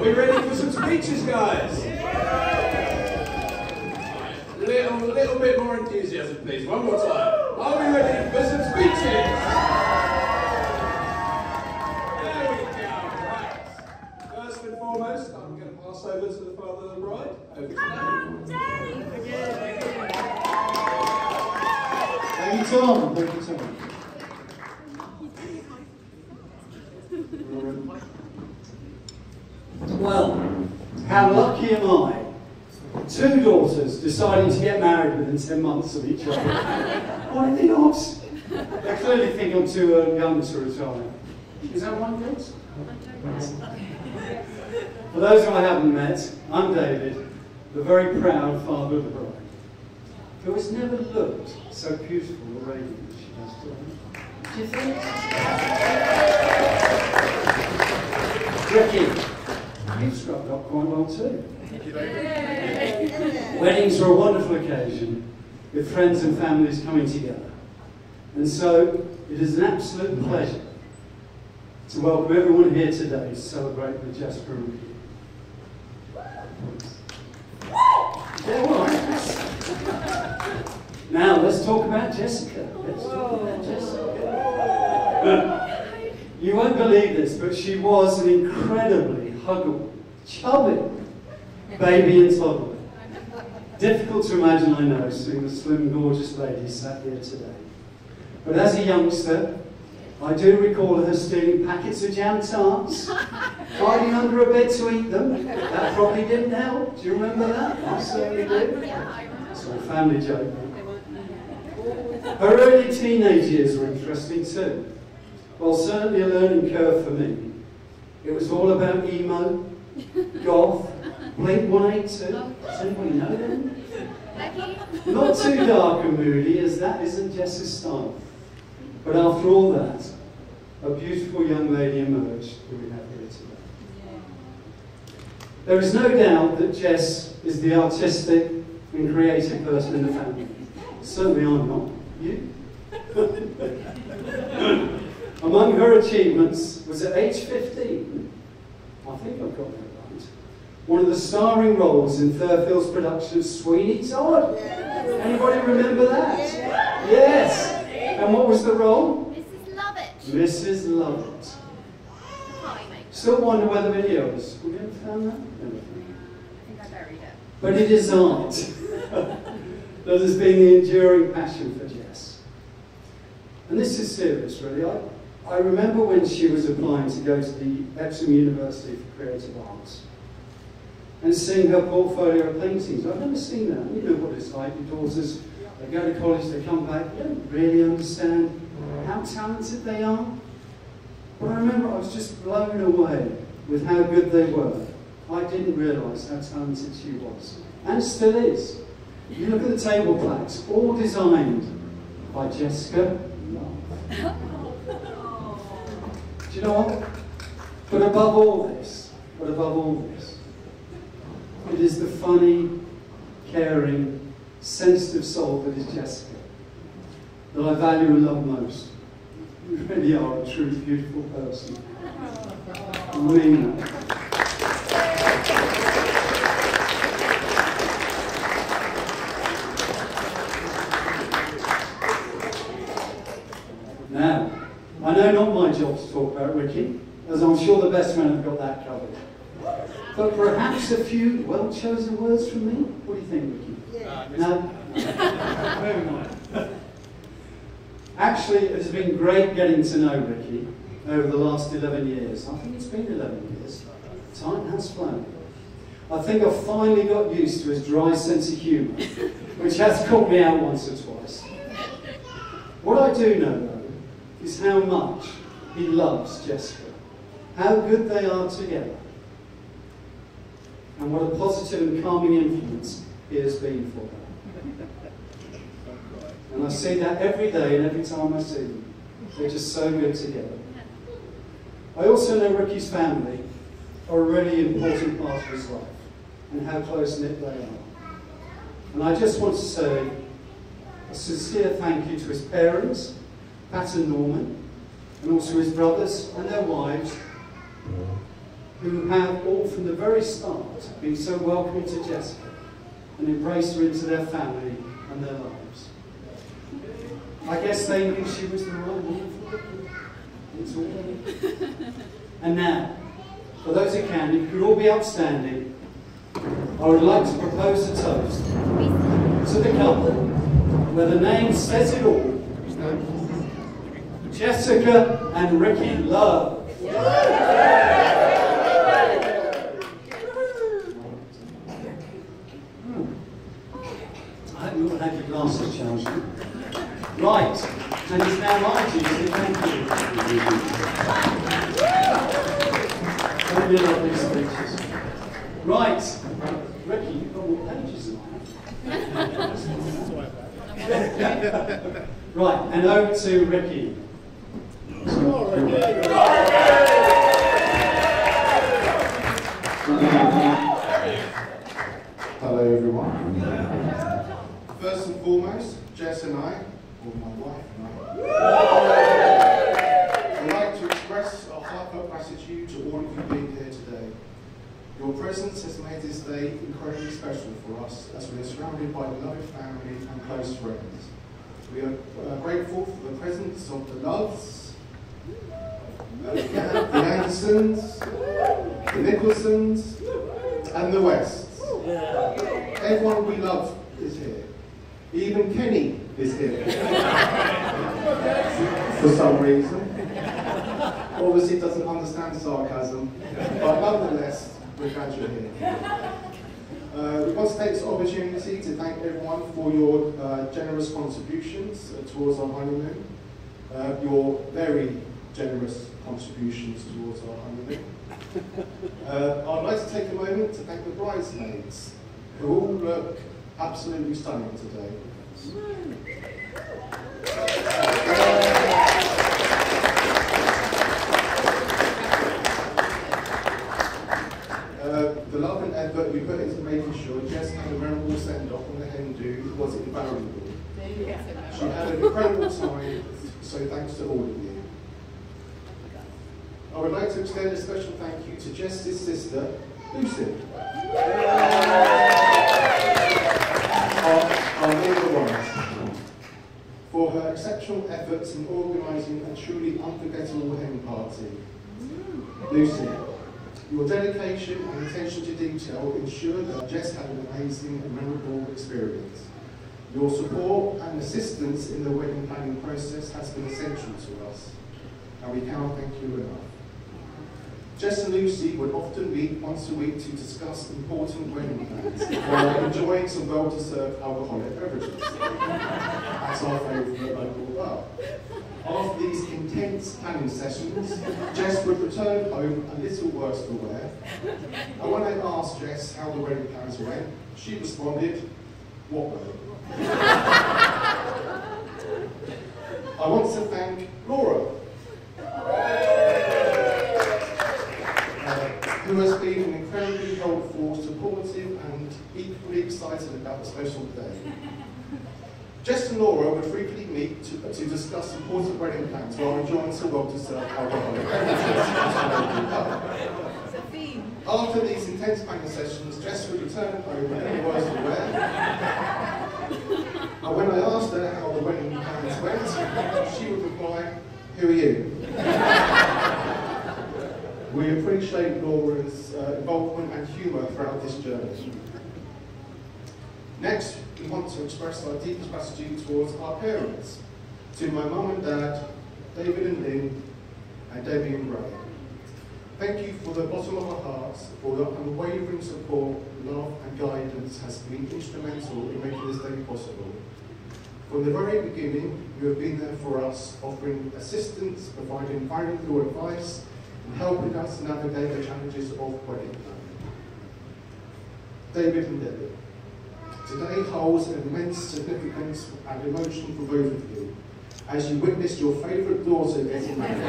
we ready for some speeches, guys? A little bit more enthusiasm, please. One more time. Are we ready for some speeches? There we go. Right. First and foremost, I'm going to pass over to the father of the bride. Over to you. Thank you, Tom. Thank you, Tom. Well, how lucky am I? 2 daughters deciding to get married within 10 months of each other. Why are they not? They clearly think I'm too young to retire. Is that one, girls? For those who I haven't met, I'm David, the very proud father of the bride, who has never looked so beautiful or radiant as she does today. Do you think? Ricky, you've scrubbed up quite well too. Weddings are a wonderful occasion with friends and families coming together. And so it is an absolute pleasure to welcome everyone here today to celebrate with Jasper and Ricky. Yeah, all right. Now let's talk about Jessica. You won't believe this, but she was an incredibly huggable, chubby baby and toddler. Difficult to imagine, I know, seeing the slim, gorgeous lady sat here today. But as a youngster, I do recall her stealing packets of jam tarts, hiding under a bed to eat them. That probably didn't help. Do you remember that? I certainly do. It's a family joke. Her early teenage years were interesting too. Well, certainly a learning curve for me. It was all about emo, goth, Blink-182. Does anybody know them? Not too dark and moody, as that isn't Jess's style. But after all that, a beautiful young lady emerged who we have here today. There is no doubt that Jess is the artistic and creative person in the family. Certainly I'm not. You? Among her achievements was at age 15, I think I've got that right, one of the starring roles in Thurfield's production of Sweeney Todd. Anybody remember that? Yes. And what was the role? Mrs. Lovett. Mrs. Lovett. Still wonder where the video is. Have you ever found that? I think I buried it. But it is art that has been the enduring passion for Jess. And this is serious, really. I remember when she was applying to go to the Epsom University for Creative Arts and seeing her portfolio of paintings. I've never seen that. You know what it's like. Your daughters, they go to college, they come back, they don't really understand how talented they are. But I remember I was just blown away with how good they were. I didn't realise how talented she was. And still is. You look at the table plaques, all designed by Jessica Love. Do you know what? But above all this, it is the funny, caring, sensitive soul that is Jessica that I value and love most. You really are a truly beautiful person. I mean that. Now, I know not my job to talk about Ricky, as I'm sure the best men have got that covered. But perhaps a few well-chosen words from me? What do you think, Ricky? No? Moving on. Actually, it has been great getting to know Ricky over the last 11 years. I think it's been 11 years. Time has flown. I think I've finally got used to his dry sense of humour, which has caught me out once or twice. What I do know, though, is how much he loves Jessica, how good they are together, and what a positive and calming influence he has been for her. And I see that every day and every time I see them. They're just so good together. I also know Ricky's family are a really important part of his life and how close-knit they are. And I just want to say a sincere thank you to his parents, Pat and Norman, and also his brothers and their wives, who have all from the very start been so welcoming to Jessica and embraced her into their family and their lives. I guess they knew she was the right woman for them. It's all there. And now, for those who can, if you could all be upstanding, I would like to propose a toast to the couple where the name says it all. Jessica and Ricky Love. I hope you all had your glasses charged. Right, and it's now my duty. Thank you. Don't be lovely speeches. Right, Ricky, you've got more pages than I have. Right, and over to Ricky. Hello everyone. First and foremost, Jess and I, or my wife and I, would like to express our heartfelt gratitude to all of you being here today. Your presence has made this day incredibly special for us as we are surrounded by beloved family and close friends. We are grateful for the presence of the Loves, the Andersons, the Nicholsons, and the Wests. Everyone we love is here. Even Kenny is here. For some reason. Obviously doesn't understand sarcasm, but nonetheless, we're glad you're here. We want to take this opportunity to thank everyone for your generous contributions towards our honeymoon. Your very generous contributions towards our honeymoon. I'd like to take a moment to thank the bridesmaids, who all look absolutely stunning today. The love and effort you put into making sure Jess had a memorable send-off on the hen do was invaluable. She had an incredible time, so thanks to all of you. I would like to extend a special thank you to Jess's sister, Lucy. Our neighbour ones, for her exceptional efforts in organising a truly unforgettable hen party. Lucy, your dedication and attention to detail ensured that Jess had an amazing and memorable experience. Your support and assistance in the wedding planning process has been essential to us, and we cannot thank you enough. Jess and Lucy would often meet once a week to discuss important wedding plans while enjoying some well-deserved alcoholic beverages. That's our favourite local bar. After these intense planning sessions, Jess would return home a little worse for wear. And when I asked Jess how the wedding plans went, she responded, "What way?" I want to thank Laura, who has been an incredibly helpful, supportive, and equally excited about the special day. Jess and Laura would frequently meet to discuss important wedding plans while enjoying some well-deserved alcoholic beverages. After these intense planning sessions, Jess would return home a little worse for wear. And when I asked her how the wedding plans went, she would reply, "Who are you?" We appreciate Laura's involvement and humour throughout this journey. Next, we want to express our deepest gratitude towards our parents, to my mum and dad, David and Lynn, and Debbie and Ray. Thank you for the bottom of our hearts for your unwavering support, love and guidance has been instrumental in making this day possible. From the very beginning, you have been there for us, offering assistance, providing valuable advice, and helping us navigate the challenges of wedding planning. David and Debbie, today holds an immense significance and emotion for both of you, as you witnessed your favourite daughter getting married.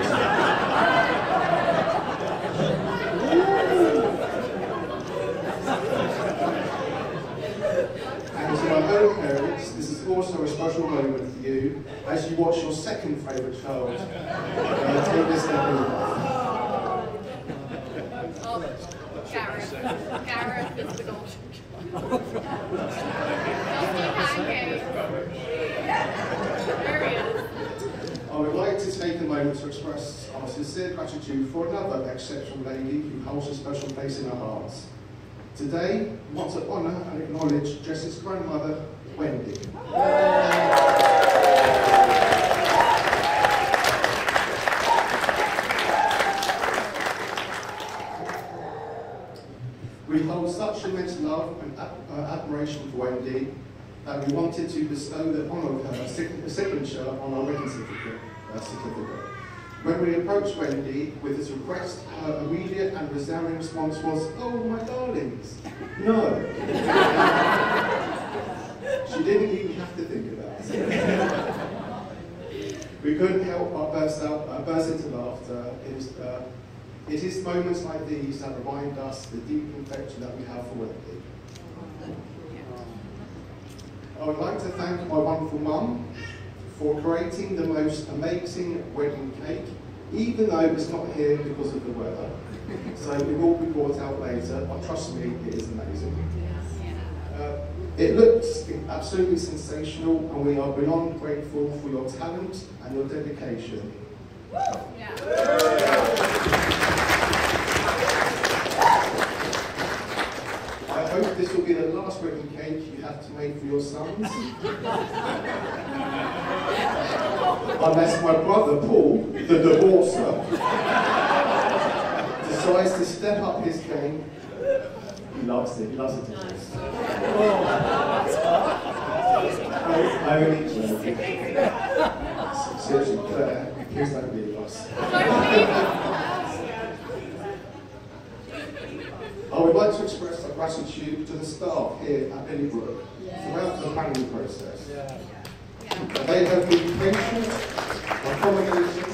And to my own parents, this is also a special moment for you, as you watch your second favourite child take this step in life. Oh, Gareth. Gareth is the goal. Pancake. There he is. I would like to take a moment to express our sincere gratitude for another exceptional lady who holds a special place in our hearts. Today, we want to honour and acknowledge Jess's grandmother, Wendy. We hold such immense love and admiration for Wendy that we wanted to bestow the honour of her signature on our wedding certificate. When we approached Wendy with this request, her immediate and resounding response was, "Oh, my darlings, no." She didn't even have to think about it. We couldn't help but burst into laughter. It is moments like these that remind us the deep affection that we have for Wendy. I would like to thank my wonderful mum for creating the most amazing wedding cake, even though it's not here because of the weather. So it will be brought out later, but trust me, it is amazing. It looks absolutely sensational, and we are beyond grateful for your talent and your dedication. I hope this will be the last wedding cake you have to make for your sons. Unless my brother Paul, the divorcer, decides to step up his game. He loves it, divorce. I'm only joking. Seriously, Claire, please don't leave us. I would like to express our gratitude to the staff here at Billybrook throughout the planning process. They have been patient, accommodating,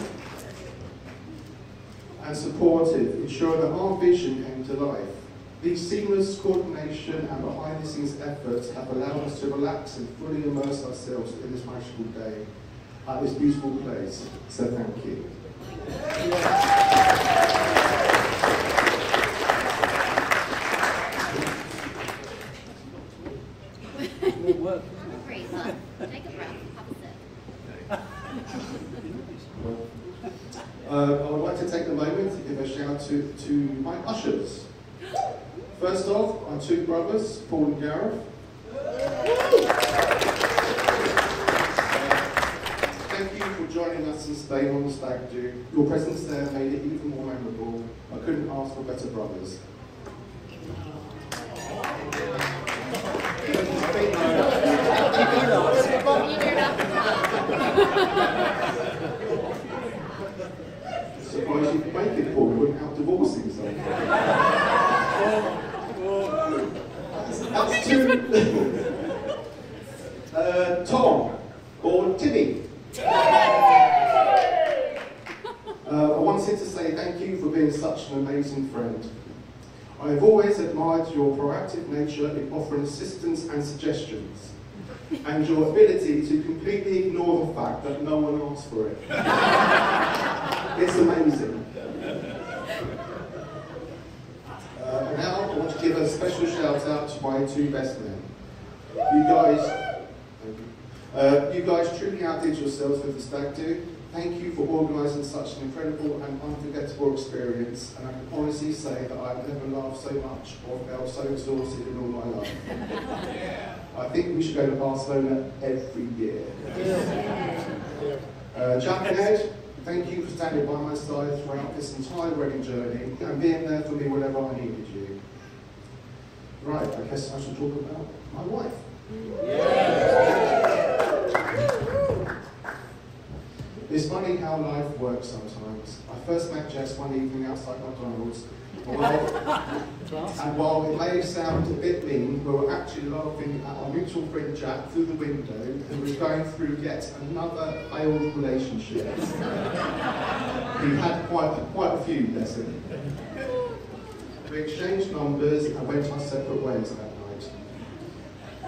and supportive, ensuring that our vision came to life. These seamless coordination and behind-the-scenes efforts have allowed us to relax and fully immerse ourselves in this magical day at this beautiful place. So thank you. Breathe, son. Take a breath. Have a sip. I would like to take a moment to give a shout out to my ushers. First off, our two brothers, Paul and Gareth. Thank you for joining us and staying on the stag do. Your presence there made it even more memorable. I couldn't ask for better brothers. Surprised you could make it, Paul, without divorcing someone. That's two. Tom, or Timmy. I wanted to say thank you for being such an amazing friend. I have always admired your proactive nature in offering assistance and suggestions, and your ability to completely ignore the fact that no one asked for it. It's amazing. Now I want to give a special shout out to my two best men. You guys truly outdid yourselves with the stag do. Thank you for organising such an incredible and unforgettable experience, and I can honestly say that I've never laughed so much or felt so exhausted in all my life. I think we should go to Barcelona every year. Jack and Ed, thank you for standing by my side throughout this entire wedding journey and being there for me whenever I needed you. Right, I guess I should talk about my wife. It's funny how life works sometimes. I first met Jess one evening outside McDonald's, and while it may sound a bit mean, we were actually laughing at our mutual friend Jack through the window, who was going through yet another failed relationship. He had quite a few, bless him. We exchanged numbers and went our separate ways that night.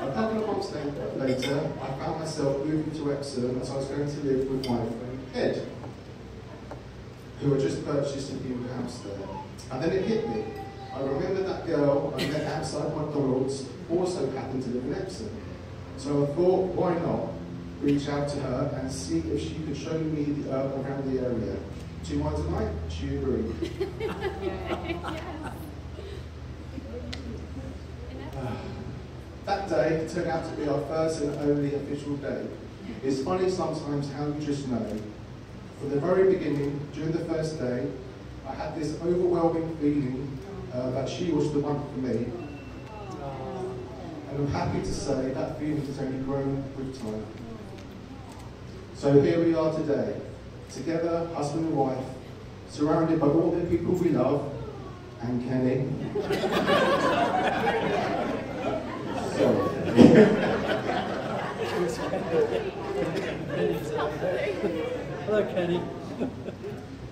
A couple of months later, I found myself moving to Epsom as I was going to live with my friend Ed, who had just purchased a new house there. And then it hit me. I remember that girl I met outside McDonald's also happened to live in Epsom. So I thought, why not reach out to her and see if she could show me around the area. To my delight, she agreed. That day turned out to be our first and only official day. It's funny sometimes how you just know. From the very beginning, during the first day, I had this overwhelming feeling that she was the one for me. And I'm happy to say that feeling has only grown with time. So here we are today, together, husband and wife, surrounded by all the people we love, and Kenny. Hello, Kenny.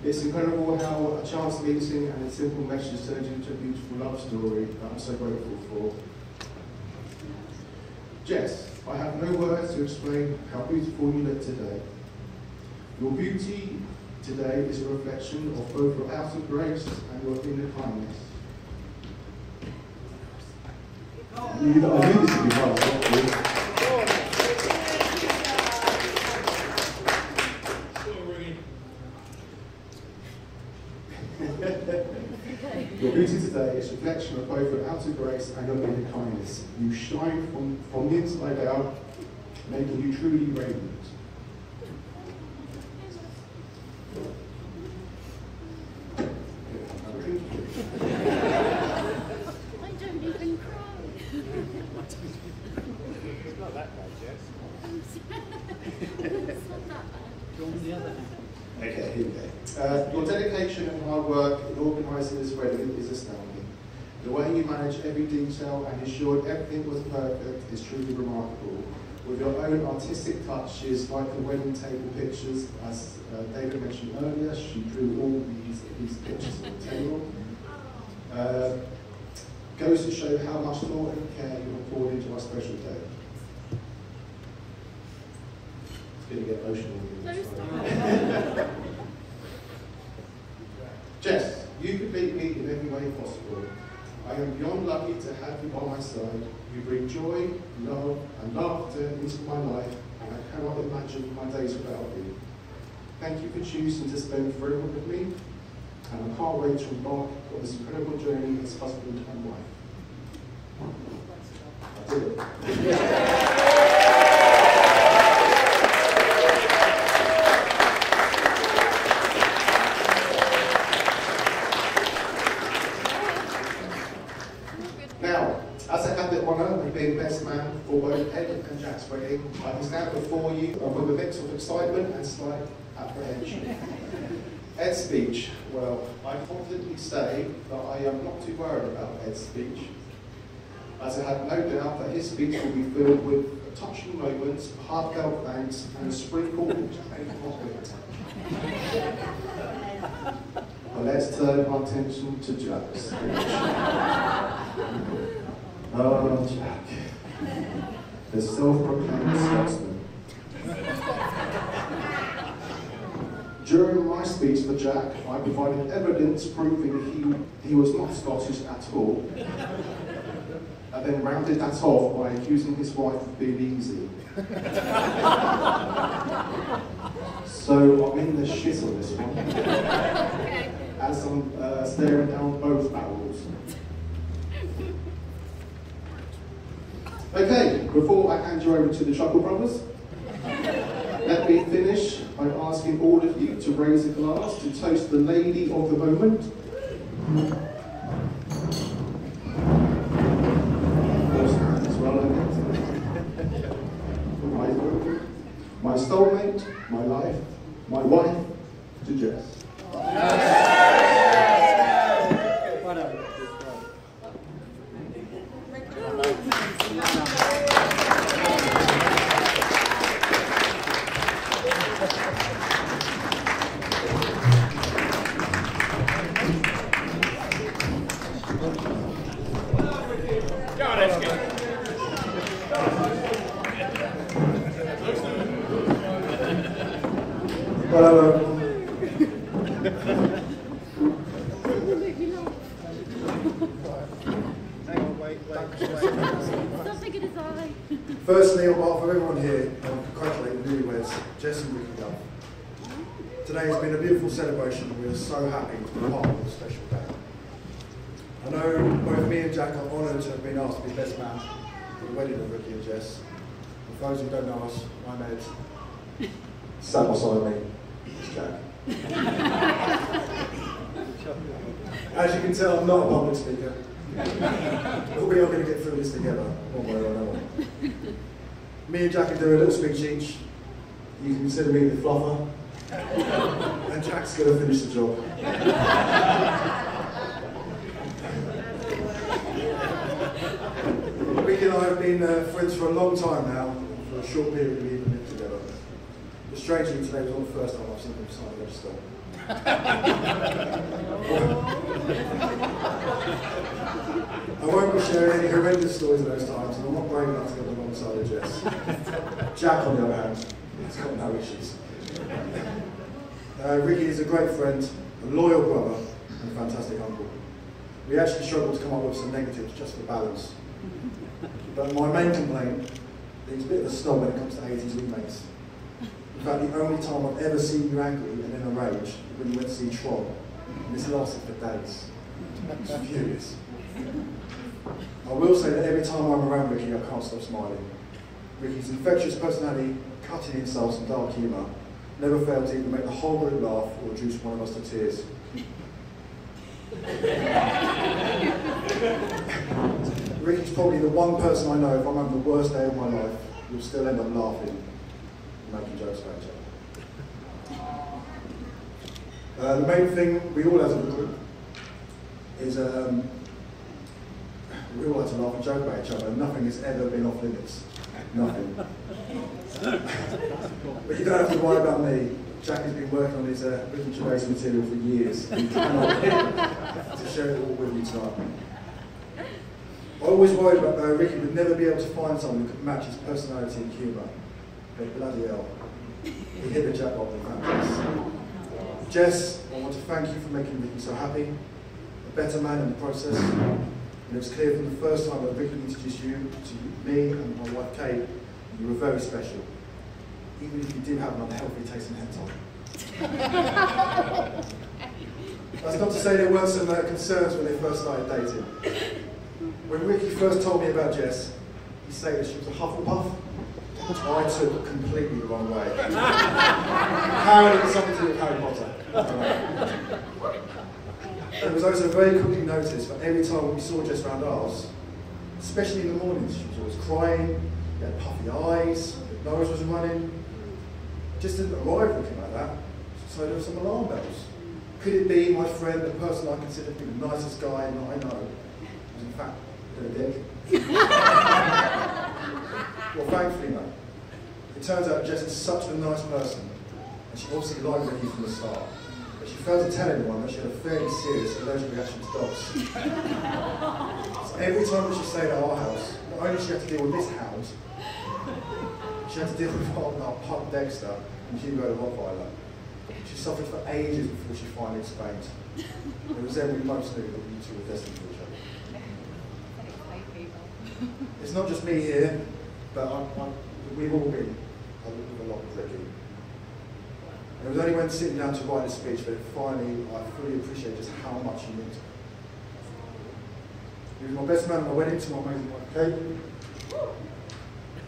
It's incredible how a chance meeting and a simple message turned into a beautiful love story that I'm so grateful for. Jess, I have no words to explain how beautiful you look today. Your beauty today is a reflection of both your outer grace and your inner kindness. I knew this would be hard, Your beauty today is a reflection of both your outer grace and your inner kindness. You shine from the inside out, making you truly radiant. I don't even cry. It's not that bad, Jess. It's not that bad. Okay, here we go. Your dedication and hard work in organising this wedding is astounding. The way you managed every detail and ensured everything was perfect is truly remarkable. With your own artistic touches, like the wedding table pictures, as David mentioned earlier, she drew all these pictures on the table. Goes to show how much thought and care you have poured into our special day. It's going to get emotional. Jess, you complete me in every way possible. I am beyond lucky to have you by my side. You bring joy, love, and laughter into my life, and I cannot imagine my days without you. Thank you for choosing to spend forever with me, and I can't wait to embark on this incredible journey as husband and wife. I did it. Being best man for both Ed and Jack's wedding, I can stand before you with a mix of excitement and slight apprehension. Ed's speech, well, I confidently say that I am not too worried about Ed's speech, as I have no doubt that his speech will be filled with touching moments, heartfelt thanks, and a sprinkle of compliment. But let's turn our attention to Jack's speech. Oh, Jack, the self-proclaimed Scotsman. During my speech for Jack, I provided evidence proving he was not Scottish at all, and then rounded that off by accusing his wife of being easy. So I'm in the shit on this one, as I'm staring down both barrels. Okay, before I hand you over to the Chuckle Brothers, let me finish by asking all of you to raise a glass to toast the lady of the moment. My soulmate, my life, my wife, to Jess. Stop thinking his eye. Firstly, on behalf of everyone here, I want to congratulate the newlyweds, Jess and Ricky Duff. Today has been a beautiful celebration and we are so happy to be part of this special day. I know both me and Jack are honoured to have been asked to be best man for the wedding of Ricky and Jess. For those who don't know us, I'm Ed. Sat beside me is Jack. As you can tell, I'm not a public speaker. But we are going to get through this together, one way or another. Me and Jack can do a little speech each. You can consider me the fluffer. And Jack's going to finish the job. Ricky and I have been friends for a long time now. For a short period we even lived together. But strangely, today was not the first time I've seen him sign a register. I won't be sharing any horrendous stories of those times, and I'm not brave enough to get alongside of Jess. Jack, on the other hand, has got no issues. Ricky is a great friend, a loyal brother, and a fantastic uncle. We actually struggled to come up with some negatives just for balance. But my main complaint is he's a bit of a snob when it comes to 80s remakes. In fact, the only time I've ever seen you angry and in a rage is when you went to see Tron. And this lasted for days. I'm furious. I will say that every time I'm around Ricky, I can't stop smiling. Ricky's infectious personality, cutting insults and dark humour never failed to either make the whole group laugh or reduce one of us to tears. Ricky's probably the one person I know, if I'm having the worst day of my life, who'll still end up laughing and making jokes about each other. The main thing we all have as a group is we all like to laugh and joke about each other, and nothing has ever been off limits. Nothing. But you don't have to worry about me. Jack has been working on his Ricky Gervais material for years. He cannot wait to share it all with you tonight. I always worried about Ricky would never be able to find someone who could match his personality and humour. But bloody hell, he hit the jackpot with that. Jess, I want to thank you for making Ricky so happy, a better man in the process. And it was clear from the first time that Ricky introduced you to me and my wife Kate, you were very special, even if you did have an unhealthy taste in hentai. That's not to say there weren't some concerns when they first started dating. When Ricky first told me about Jess, he said she was a Hufflepuff. I took completely the wrong way. Apparently it's something to do with Harry Potter. It was also very quickly noticed that every time we saw Jess around ours, especially in the mornings, she was always crying, she had puffy eyes, her nose was running. Just didn't arrive looking like that, so there were some alarm bells. Could it be my friend, the person I consider to be the nicest guy that I know, was in fact a dick? Well, thankfully no. It turns out Jess is such a nice person, and she obviously liked Ricky from the start. But she failed to tell anyone that she had a fairly serious allergic reaction to dogs. So every time that she stayed at our house, not only did she have to deal with this hound, she had to deal with our pup Dexter and Hugo the Rottweiler. She suffered for ages before she finally explained. It was then we most knew that you two were destined for each other. It's not just me here, but we've all been a lot of Ricky. And it was only when sitting down to write this speech that finally I fully appreciate just how much he meant to me. He was my best man at my wedding to my amazing wife Kate.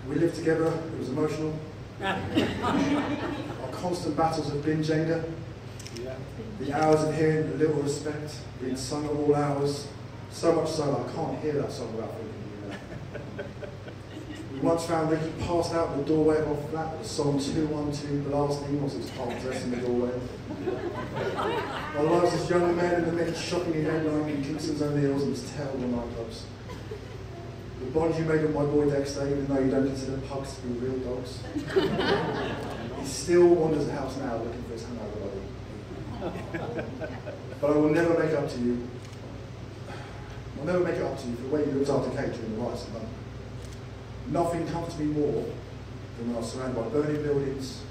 We lived together, it was emotional. Our constant battles of bin Jenga. The hours of hearing a little respect, being sung at all hours. So much so that I can't hear that song without thinking of you. We once found Ricky passed out in the doorway of our flat with a song 212 blasting whilst it was half dressed in the doorway. While I was this young man in the midst shopping in headlining Kingston's O'Neill's and his terrible nightclubs. The bond you made with my boy Dexter, even though you don't consider pugs to be real dogs. He still wanders the house now looking for his hangover buddy. But I will never make up to you. I'll never make it up to you for the way you looked after Kate during the riots in London. Nothing comforts me more than when I was surrounded by burning buildings,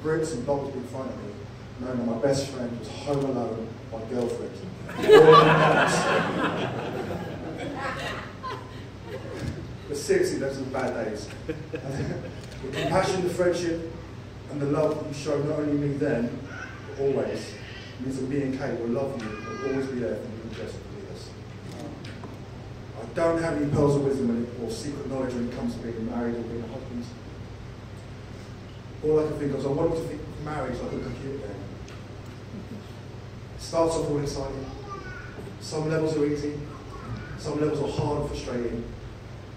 bricks and bombs being thrown at me, knowing that my best friend was home alone, my girlfriend. But seriously, those are the bad days. The compassion, the friendship, and the love you showed not only me then, but always, means that me and Kate will love you and will always be there for you and Jess with us. I don't have any pearls of wisdom or secret knowledge when it comes to being married or being a husband. All I can think of is I want you to think of marriage like a computer game. It starts off all exciting. Some levels are easy, some levels are hard and frustrating,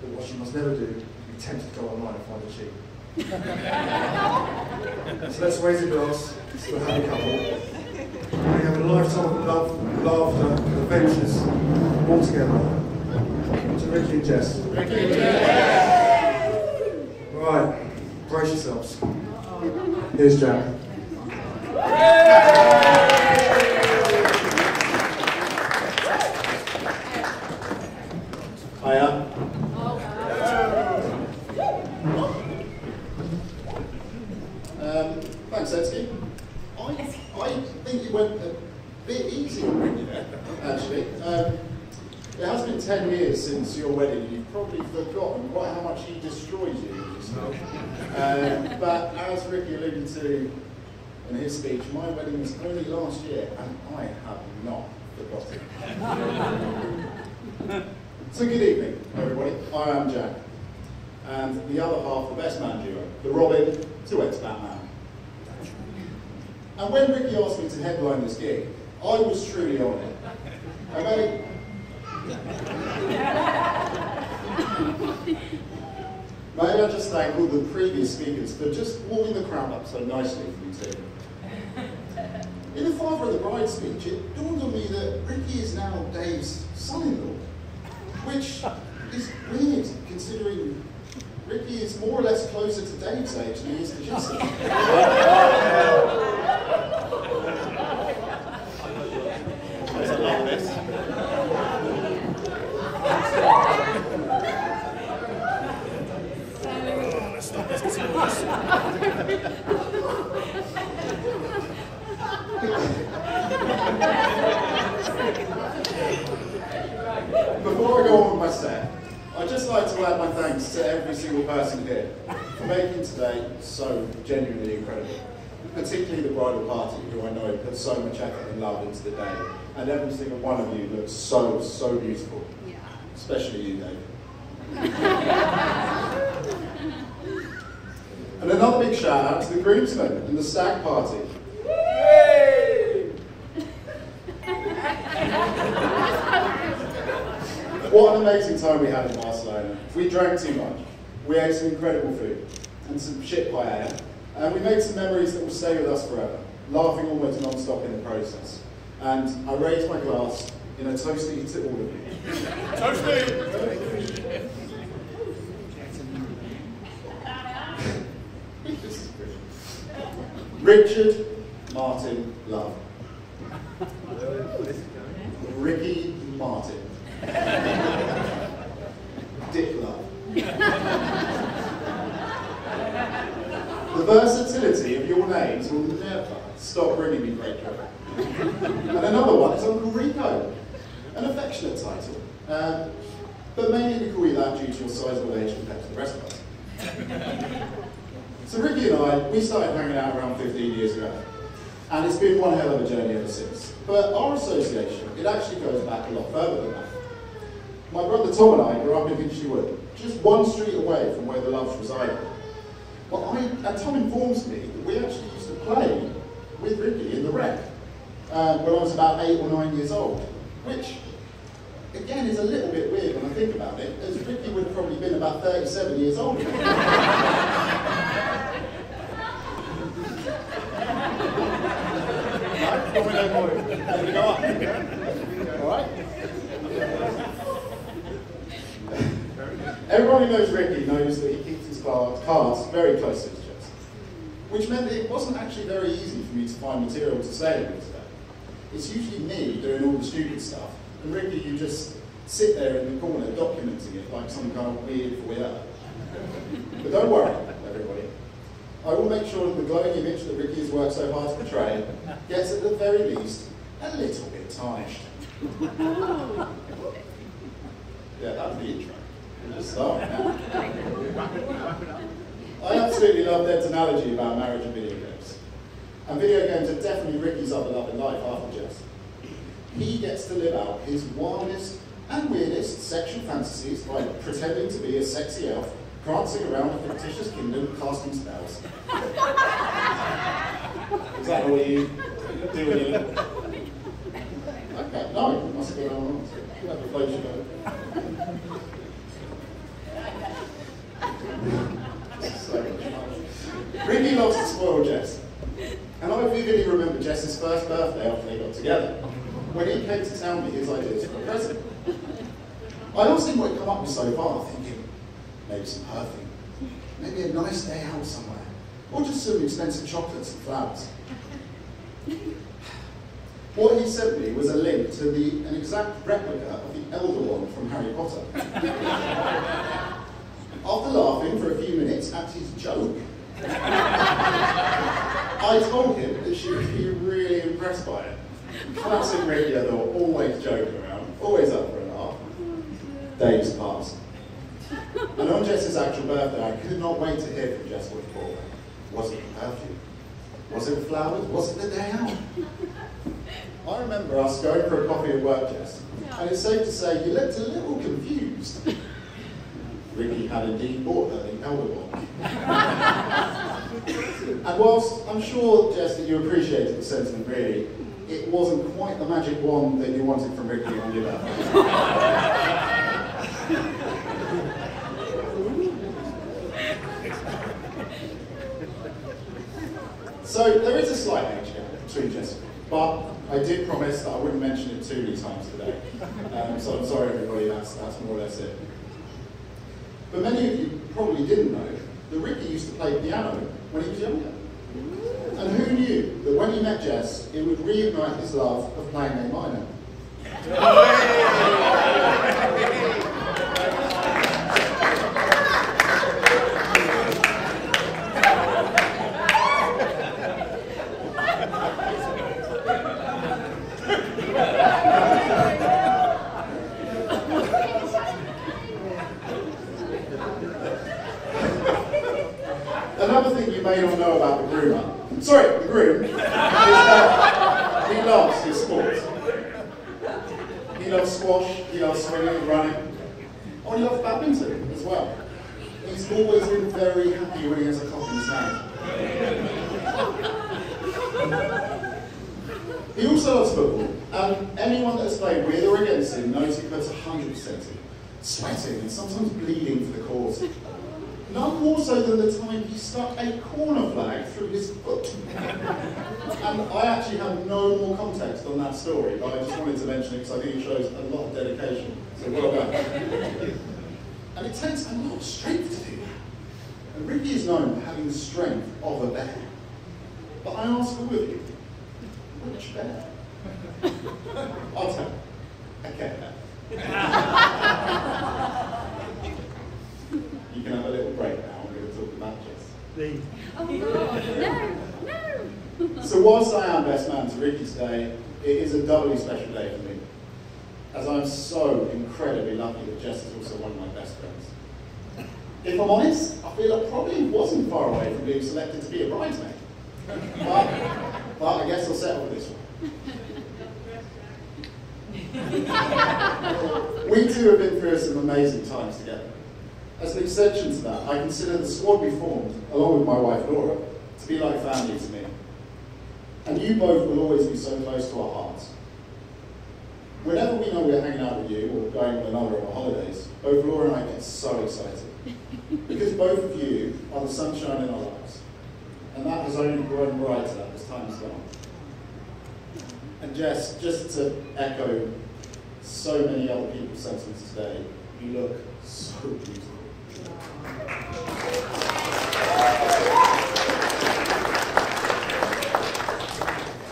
but what you must never do is be tempted to go online and find a cheat. So let's raise a glass to a happy couple. We have a lifetime of love, laughter, adventures, all together. To Ricky and Jess. Ricky and Jess! Right, brace yourselves. Here's Jack. Hiya. Thanks, Etsy. I think you went a bit easy on Ricky there, actually. It has been 10 years since your wedding, and you've probably forgotten quite how much he destroyed you yourself. But as Ricky alluded to in his speech, my wedding was only last year, and I have not forgotten. So good evening, everybody. I am Jack, and the other half, the best man duo, the Robin to ex-Batman. And when Ricky asked me to headline this gig, I was truly on it. Okay? May I just thank all the previous speakers for just warming the crowd up so nicely for me too. In the father of the bride speech, it dawned on me that Ricky is now Dave's son-in-law, which is weird considering Ricky is more or less closer to Dave's age than he is to Jesse. Before I go on with my set, I'd just like to add my thanks to every single person here for making today so genuinely incredible. Particularly the bridal party, who I know put so much effort and love into the day. And every single one of you looks so, so beautiful. Yeah. Especially you, Dave. And another big shout out to the groomsmen and the stag party. What an amazing time we had in Barcelona. We drank too much, we ate some incredible food, and some shit paella, and we made some memories that will stay with us forever, laughing almost non-stop in the process. And I raised my glass in a toasty to all of you. Toasty! Richard Martin Love. Ricky Martin. Dick Love. The versatility of your names will never stop bringing me great joy. And another one is Uncle Rico, an affectionate title, but mainly we call you that due to your sizable age compared to the rest of us. So Ricky and I, we started hanging out around 15 years ago, and it's been one hell of a journey ever since. But our association, it actually goes back a lot further than that. My brother Tom and I grew up in Finchley Wood, just one street away from where the Loves resided. Well, and Tom informs me that we actually used to play with Ricky in the rec when I was about 8 or 9 years old, which, again, is a little bit weird when I think about it, as Ricky would have probably been about 37 years old. Everyone who knows Ricky knows that he keeps his cards very close to his chest, which meant that it wasn't actually very easy for me to find material to say with today. It's usually me doing all the stupid stuff, and Ricky, you just sit there in the corner documenting it like some kind of weird voyeur. But don't worry, everybody. I will make sure that the glowing image that Ricky has worked so hard to portray gets at the very least a little bit tarnished. Yeah, that's the intro. We're just starting now. I absolutely love Ed's analogy about marriage and video games. And video games are definitely Ricky's other love in life after Jess. He gets to live out his wildest and weirdest sexual fantasies by pretending to be a sexy elf, prancing around a fictitious kingdom, casting spells. Is that what you do when you live? Okay, no, it must have been on. Whoever floats your boat. So much fun. Ricky loves to spoil Jess. And I vividly remember Jess's first birthday after they got together, when he came to tell me his ideas for a present. I asked him what he'd come up with so far, thinking, maybe some perfume, maybe a nice day out somewhere, or just some expensive chocolates and flowers. What he sent me was a link to an exact replica of the Elder Wand from Harry Potter. After laughing for a few minutes at his joke, I told him that she would be really impressed by it. Classic radio, though, always joking around, always up for a laugh. Days passed. And on Jess's actual birthday, I could not wait to hear from Jess what he bought her. Was it the perfume? Was it the flowers? Was it the day out? I remember us going for a coffee at work, Jess, and it's safe to say you looked a little confused. Ricky had indeed bought her the Elder Wand. And whilst I'm sure, Jess, that you appreciated the sentiment really, it wasn't quite the magic wand that you wanted from Ricky on your birthday. So there is a slight age gap between Jess and me, but I did promise that I wouldn't mention it too many times today. So I'm sorry everybody, that's more or less it. But many of you probably didn't know that Ricky used to play piano when he was younger. And who knew that when he met Jess, it would reignite his love of playing A minor? Another thing you may not know about the groom, is that he loves his sports. He loves squash, he loves swimming, running, and he loves badminton as well. He's always been very happy when he has a cup in his hand. He also loves football, and anyone that has played with or against him knows he puts 100% in, sweating and sometimes bleeding for the cause. None more so than the time he stuck a corner flag through his foot. And I actually have no more context on that story, but I just wanted to mention it because I think it shows a lot of dedication. So well done. And it takes a lot of strength to do that. And Ricky is known for having the strength of a bear. But I ask all of you, which bear? I'll tell you, a cat bear. You can have a little break now, I'm going to talk about Jess. Oh, no. So whilst I am best man to Ricky today, it is a doubly special day for me, as I'm so incredibly lucky that Jess is also one of my best friends. If I'm honest, I feel I probably wasn't far away from being selected to be a bridesmaid. But I guess I'll settle with this one. We two have been through some amazing times together. As an extension to that, I consider the squad we formed, along with my wife Laura, to be like family to me. And you both will always be so close to our hearts. Whenever we know we're hanging out with you or going with another on our holidays, both Laura and I get so excited. Because both of you are the sunshine in our lives. And that has only grown brighter as time has gone. And Jess, just to echo so many other people's sentiments today, you look so beautiful.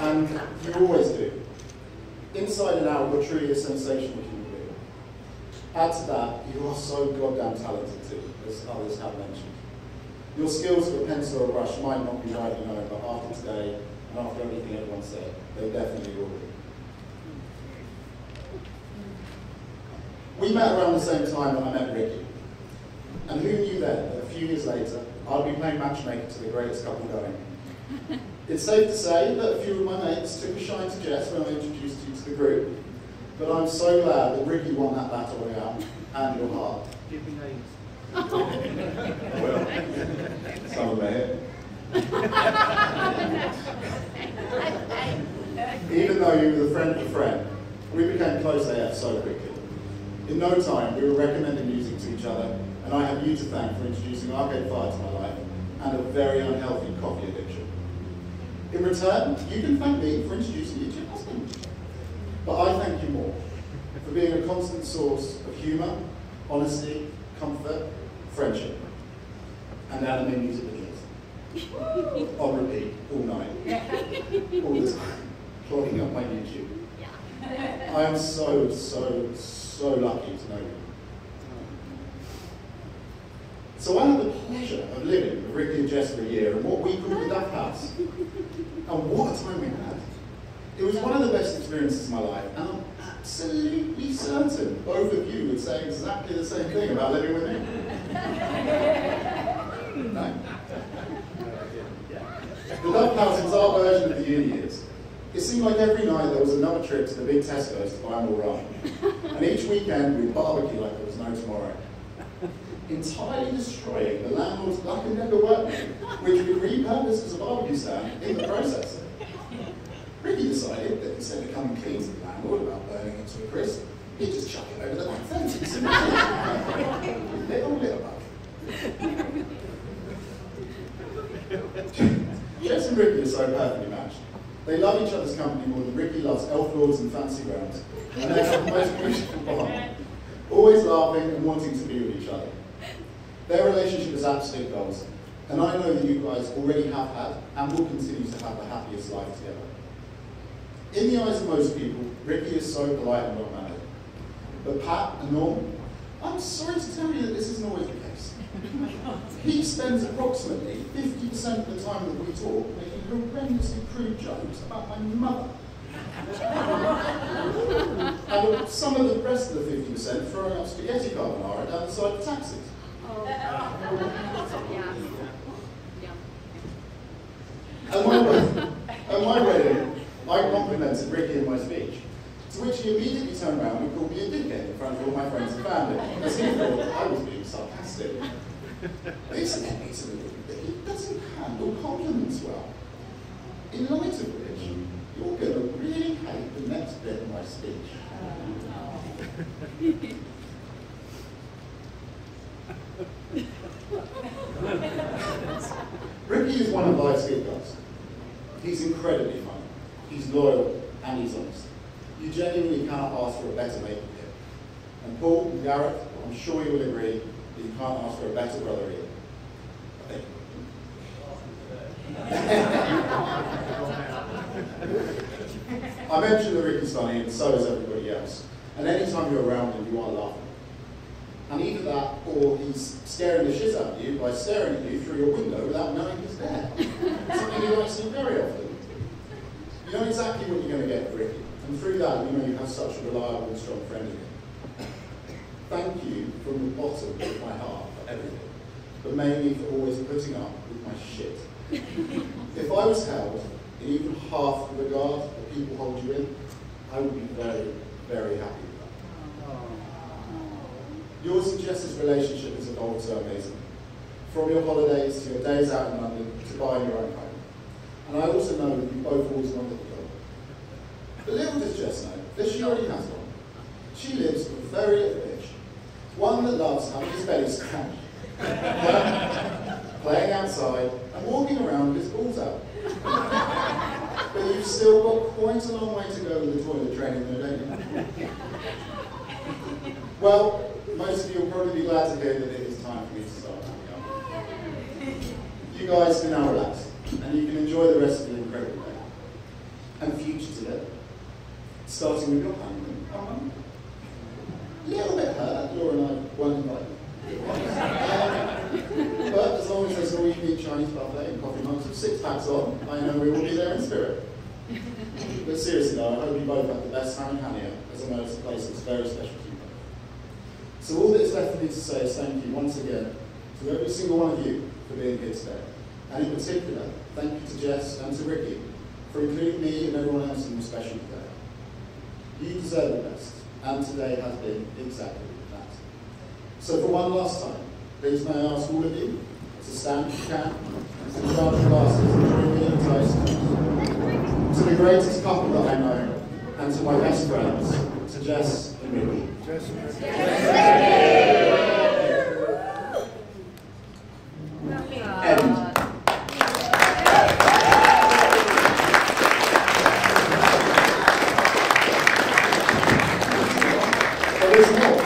And you always do. Inside and out, you're truly a sensational human being. Add to that, you are so goddamn talented too, as others have mentioned. Your skills with a pencil or a brush might not be widely known, but after today, and after everything everyone said, they definitely will be. We met around the same time when I met Ricky. And who knew then that a few years later, I'd be playing matchmaker to the greatest couple going. It's safe to say that a few of my mates took a shine to Jess when I introduced you to the group, but I'm so glad that Ricky won that battle royale and your heart. Give me names. Well, some of them are here. Even though you were the friend of a friend, we became close AF so quickly. In no time, we were recommending music to each other, and I have you to thank for introducing Arcade Fire to my life and a very unhealthy coffee addiction. In return, you can thank me for introducing you to your husband. But I thank you more for being a constant source of humour, honesty, comfort, friendship, and anime music videos. On repeat, all night, all the time, clogging up my YouTube. I am so lucky to know you. So I had the pleasure of living with Ricky and Jess for a year in what we called the Duck House. And what a time we had. It was one of the best experiences of my life, and I'm absolutely certain both of you would say exactly the same thing about living with me. No? The Duck House was our version of the uni years. It seemed like every night there was another trip to the big Tesco's to buy more rum. And each weekend we'd barbecue like there was no tomorrow. Entirely destroying the landlord's Black & Decker workroom, which we repurposed as a barbecue stand in the process. Ricky decided that instead of coming clean to the landlord about burning it to a crisp, he'd just chuck it over the back fence. Little bug. Jess and Ricky are so perfectly matched. They love each other's company more than Ricky loves elf lords and fancy grounds, and they have the most beautiful bond, always laughing and wanting to be with each other. Their relationship is absolute goals, and I know that you guys already have had and will continue to have the happiest life together. In the eyes of most people, Ricky is so polite and well-mannered. But Pat and Norm, I'm sorry to tell you that this isn't always the case. He spends approximately 50% of the time that we talk making horrendously crude jokes about my mother. And some of the rest of the 50% throwing up spaghetti carbonara down the side of taxis. At my wedding, I complimented Ricky in my speech, to which he immediately turned around and called me a dickhead in front of all my friends and family, as he thought I was being sarcastic. This led me to believe that he doesn't handle compliments well. In light of which, you're going to really hate the next bit of my speech. Ricky is one of life's good guys. He's incredibly funny, he's loyal, and he's honest. You genuinely cannot ask for a better mate than him. And Paul and Gareth, I'm sure you will agree that you can't ask for a better brother either. I mentioned that Ricky's funny, and so is everybody else. And anytime you're around him, you are laughing. And either that, or he's scaring the shit out of you by staring at you through your window without knowing he's there. Something you don't see very often. You know exactly what you're going to get with Ricky, and through that, you know you have such a reliable and strong friend in him. Thank you from the bottom of my heart for everything, but mainly for always putting up with my shit. If I was held in even half the regard that people hold you in, I would be very, very happy with that. Yours and Jess's relationship has evolved so amazing. From your holidays to your days out in London to buying your own home. And I also know that you both always wanted a dog. But little does Jess know that she already has one. She lives with a very little bitch. One that loves having his belly scratched, playing outside, and walking around with his balls out. But you've still got quite a long way to go with the toilet training though, don't you? Well, most of you will probably be glad to hear that it is time for me to start wrapping up. You guys can now relax, and you can enjoy the rest of your incredible day. And future together. Starting with your honeymoon. A little bit hurt, Laura and I weren't invited. But as long as they saw you hats on, I know we will be there in spirit. But seriously though, I hope you both have the best time in Hania, as I know it's a place that's very special to you both. So all that's left for me to say is thank you once again to every single one of you for being here today. And in particular, thank you to Jess and to Ricky for including me and everyone else in your special day. You deserve the best, and today has been exactly that. So for one last time, please may I ask all of you to stand if you can, and to grab your glasses and join me in a toast to the greatest couple that I know, and to my best friends, to Jess and Ricky. End. But there's more.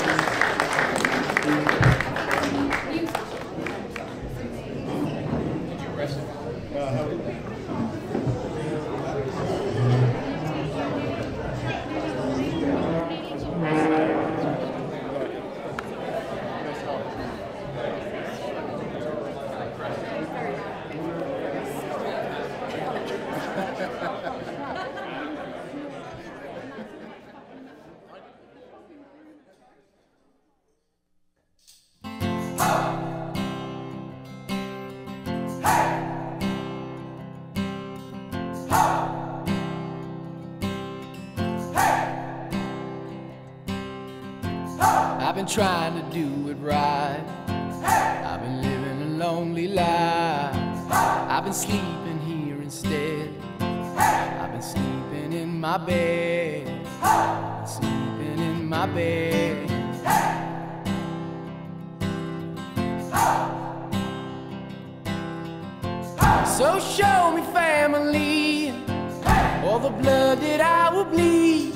I've been trying to do it right. I've been living a lonely life. I've been sleeping here instead. I've been sleeping in my bed. I've been sleeping in my bed. So show me family, all the blood that I will bleed.